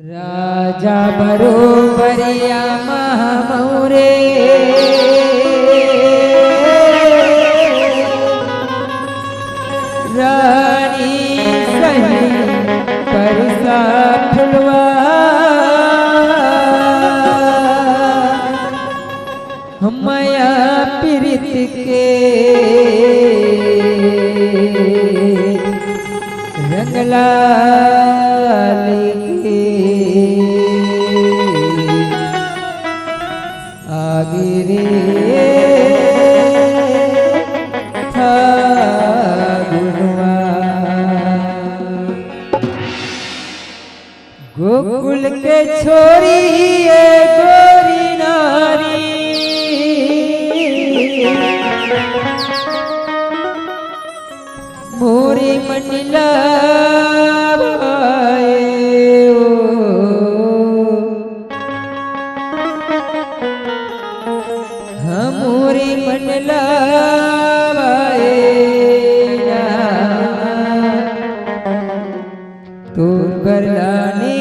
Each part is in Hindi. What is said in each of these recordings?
राजा बरोबरिया महामौरे रानी सही परसा फुलवा हमया पीरित के रंगला आगे रे फागुनवा गोकुल के छोरी ये गोरी नारी मोरी मंडला मोरी मंडला तो बरलानी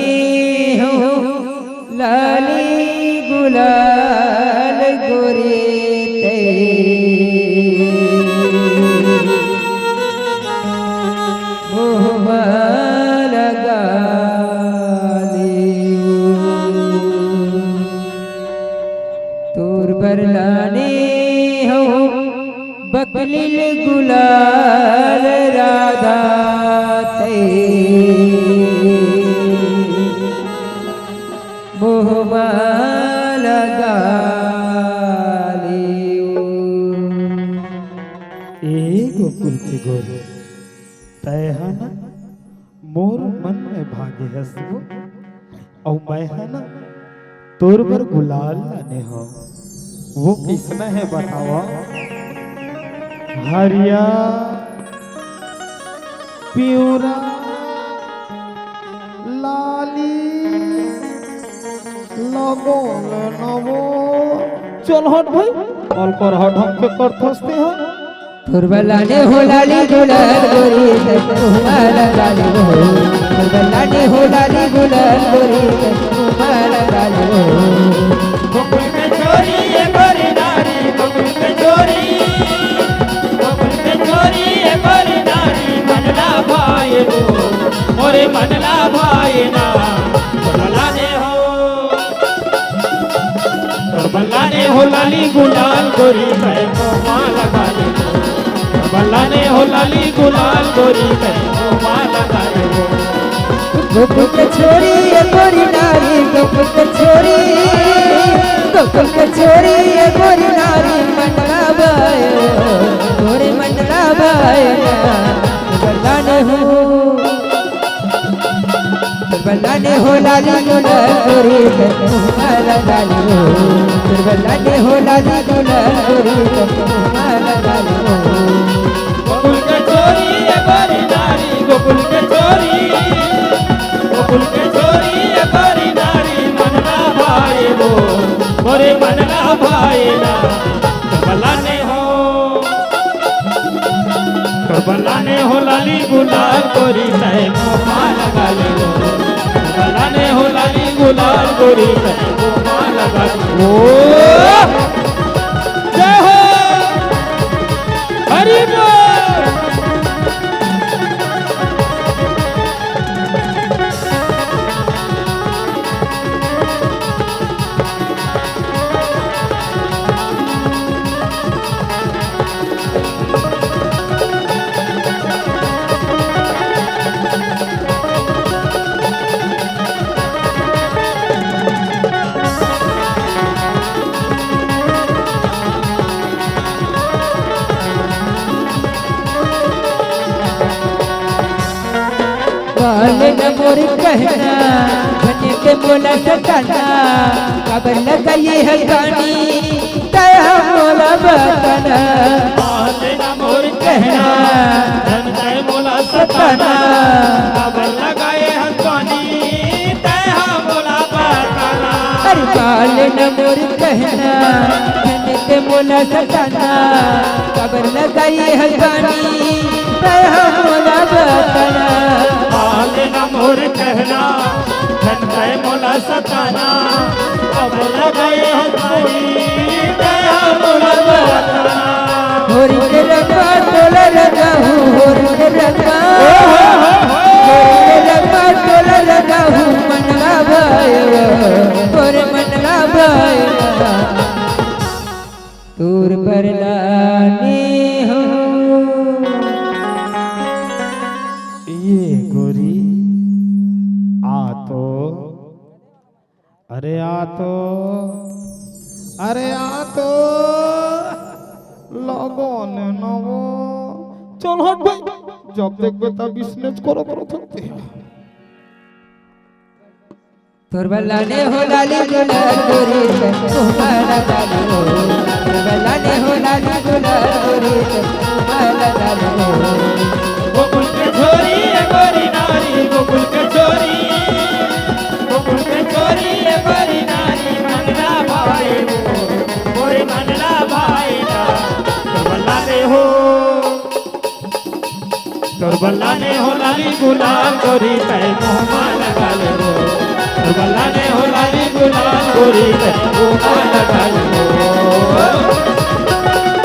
हो लाली गुलाल गोरे मोहमा लगा तोर बरलाने हो बकलिल गुलाल राधा ते मोहमा लगा गोकुल के गोरे तय है ना मोर मन में भागे हसबो और मैं है ना तोर पर गुलाल लाने हो वो किसमें है बतावा हरिया प्यूरा लाली लगो नवो चल हट भाई कॉल कर हट हम पे कर थसते हो तुरबलाने हो लाली गुलाल गोरी तुम्हारा लाली हो तुरबलाने हो लाली गुलाल गोरी तुम्हारा लाली हो गोकुल के छोरी ये गोरी नारी गोकुल के छोरी ये गोरी नारी मनला भाई रो मोरे मनला भाई ना तुरबलाने हो लाली गुलाल गोरी मैं मोमा लगा ले बल्लाने हो लाली गुलाल गोरी लगा हो गोकुल के छोरी ये गोरी नारी गोकुल के छोरी ये गोरी नारी मंडला बाय गोरे मंडला बाय बल्लाने हो लाली गुलाल गोरी तुम्हारा लाली हो बल्लाने हो लाली गुलाल गोरी तुम्हारा लाली हो गोकुल के छोरी ये गोरी नारी गोकुल के छोरी ये गोरी नारी मनला भाई वो मोरे मनला भाई ना बल्लाने हो लाली गुलाल गोरी तय मोमा लगा ले बल्लाने हो लाली गुलाल गोरी तय मोमा लगा ले ओ जय हो हरि बोल काले न मोर कहना बने के बोला सताना खबर लगाई है गानी तया मोला बताना काले न मोर कहना बने बोला सताना खबर लगाए है गानी तया मोला बताना अरे काले न मोर कहना बने के बोला सताना खबर लगाई है गानी मोर कहना धन ये गोरी आ तो, अरे आ तो, अरे आ तो लगन नवो चल हट भाई जब देखबे तब बिजनेस करो থাকতে তোর বেলানে हो लाली गुलाल गोरी तुम्हारा लाली हो তোর বেলানে हो लाली गुलाल गोरी तुम्हारा लाली हो गोकुल के छोरी ए गोरी नारी गोकुल के छोरी ए गोरी नारी मंगला भाई मोरे मंगला भाई ना तोरबल्ला हो तोरबल्ला ने हो लाली गुलाल गोरी तै मोहमा लगा ले हो तोरबल्ला ने हो लाली गुलाल गोरी तै मोहमा लगा ले हो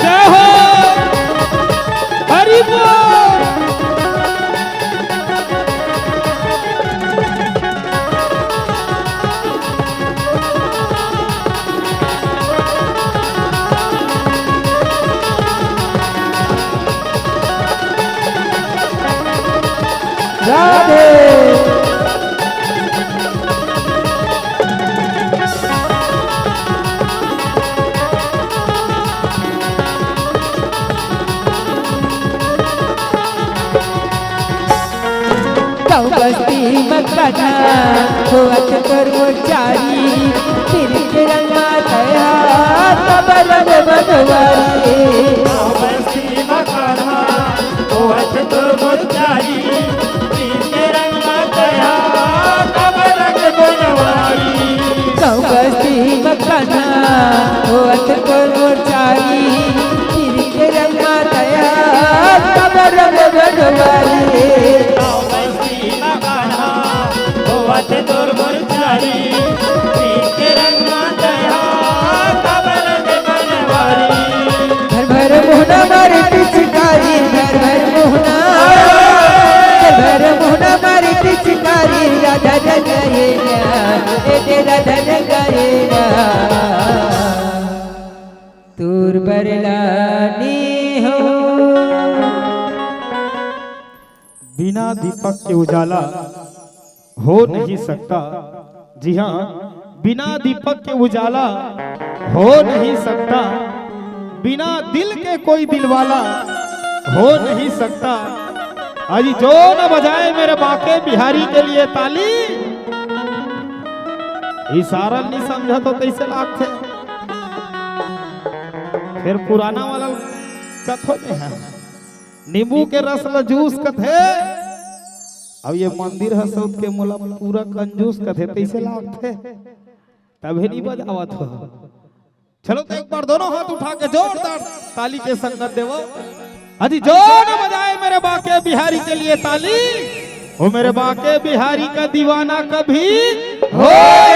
जय हो हरि बोल राधे बस्ती मकाना होत कर मोचारी तिरके रंगा दया तबरग बनवारी बस्ती मकाना होत कर मोचारी तिरके रंगा दया तबरग बनवारी बस्ती मकाना होत कर मोचारी तिरके रंगा दया तबरग बनवारी तोर मोचारी के रंगा दया कबरग बनवारी घर भर मोहना मारे पिचकारी घर भर मोहना मारे पिचकारी राधा जगाए ए तेरा जगाए तूर बरलानी हो बिना दीपक के उजाला हो नहीं सकता। जी हाँ, बिना दीपक के उजाला हो नहीं सकता, बिना दिल के कोई दिलवाला हो नहीं सकता। आज जो न बजाए मेरे बाके बिहारी के लिए ताली, इशारा नहीं समझा तो कैसे लागते। फिर पुराना वाला कथो में है नींबू के रस ला जूस कथे, अब ये मंदिर है सौद के मोला पूरा कंजूस कथे तैसे लागते, तभी नहीं बजावत हो। चलो तो एक बार दोनों हाथ उठा के जोरदार ताली के संगत देवो। अजी जो न बजाए मेरे बाके बिहारी के लिए ताली, वो मेरे बाके बिहारी का दीवाना कभी हो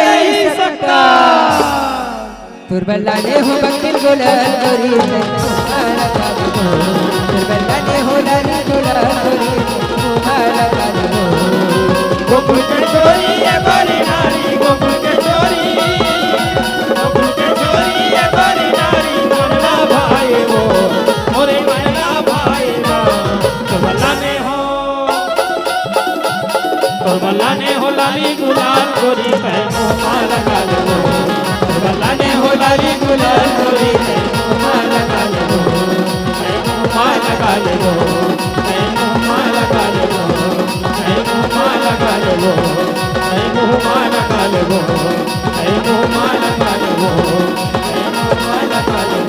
नहीं सकता। तुरबलाने हो बकिल गुलाल गोरी तुरबलाने हो लाली गुलाल गोरी तुम्हारा काली हो। गोकुल के चोरी ये बड़ी नारी, गोकुल के चोरी, गोकुल के चोरी ये बड़ी नारी, मनला भाई वो मोरे मनला भाई ना। तुरबलाने हो लाली गुलाल गोरी पे मोहमा लगा लो, तुरबलाने हो लाली गुलाल गोरी पे मोहमा लगा लो, मोहमा लगा लो, मोहमा लगा लो, मोहमा लगा लो, मोहमा लगा लो, मोहमा लगा लो, मोहमा लगा लो,